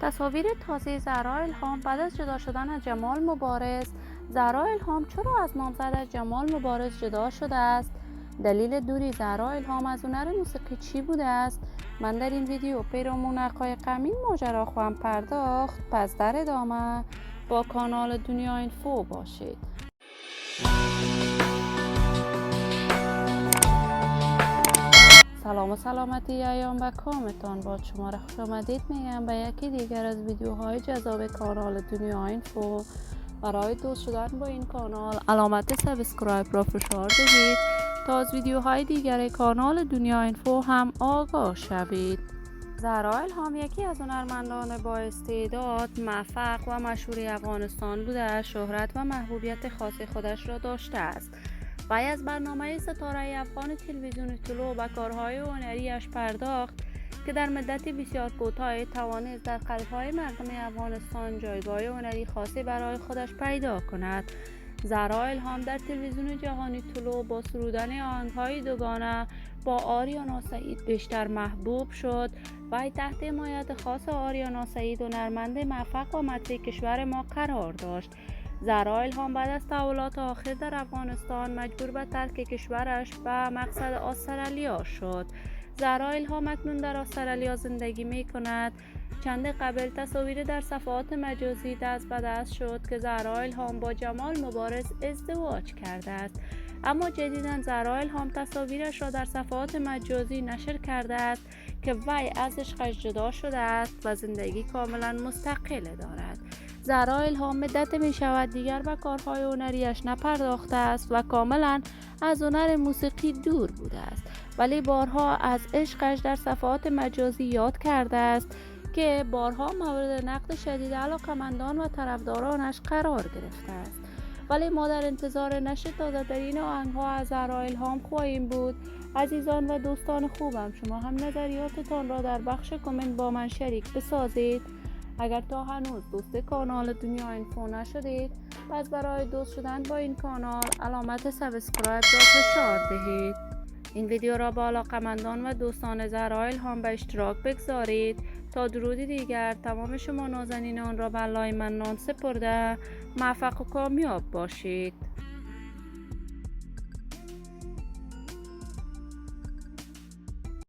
تصاویر تازه زهرا الهام بعد از جدا شدن از جمال مبارز. زهرا الهام چرا از نامزدش جمال مبارز جدا شده است؟ دلیل دوری زهرا الهام از هنر موسیقی چی بوده است؟ من در این ویدیو پیرامون حقایق این ماجرا خواهم پرداخت. پس در ادامه با کانال دنیا اینفو باشید. سلام و سلامتی ایام و کامتان با شما را خوش آمدید میگم به یکی دیگر از ویدیوهای جذاب کانال دنیا اینفو. برای دوست شدن با این کانال علامت سابسکرایب را فشار دهید تا از ویدیوهای دیگر کانال دنیا اینفو هم آگاه شوید. زهرا الهام یکی از هنرمندان با استعداد، موفق و مشهور افغانستان بوده. شهرت و محبوبیت خاص خودش را داشته است. وی از برنامه ستاره افغان تلویزیون طلوع به کارهای هنری‌اش پرداخت که در مدت بسیار کوتاه توانست در قلب‌های مردم افغانستان جایگاه هنری خاصی برای خودش پیدا کند. زهرا الهام در تلویزیون جهانی طلوع با سرودن آهنگ‌های دوگانه با آریانا سعید بیشتر محبوب شد. وی تحت حمایت خاص آریانا سعید هنرمند موفق و مطرح کشور ما قرار داشت. زهرا الهام بعد از تحولات آخر در افغانستان مجبور به ترک کشورش به مقصد استرالیا شد. زهرا الهام اکنون در استرالیا زندگی می کند. چند قبل تصاویر در صفحات مجازی دست به دست شد که زهرا الهام با جمال مبارز ازدواج کرده است. اما جدیداً زهرا الهام تصاویرش را در صفحات مجازی نشر کرده است که وی از عشقش جدا شده است و زندگی کاملا مستقل دارد. زهرا الهام مدت می شود دیگر به کارهای هنریش نپرداخته است و کاملا از هنر موسیقی دور بوده است، ولی بارها از عشقش در صفحات مجازی یاد کرده است که بارها مورد نقد شدید علاقمندان و طرفدارانش قرار گرفته است. ولی ما در انتظار نشر تازه‌ترین آهنگ‌ها از زهرا الهام خواهیم بود. عزیزان و دوستان خوبم، شما هم نظریاتتان را در بخش کامنت با من شریک بسازید. اگر تا هنوز دوست کانال دنیا اینفو نشدید، پس برای دوست شدن با این کانال علامت سابسکرایب را فشار دهید. این ویدیو را با علاقه‌مندان و دوستان زهرا الهام به اشتراک بگذارید تا درودی دیگر تمام شما نازنینان را به الله منان سپرده موفق و کامیاب باشید.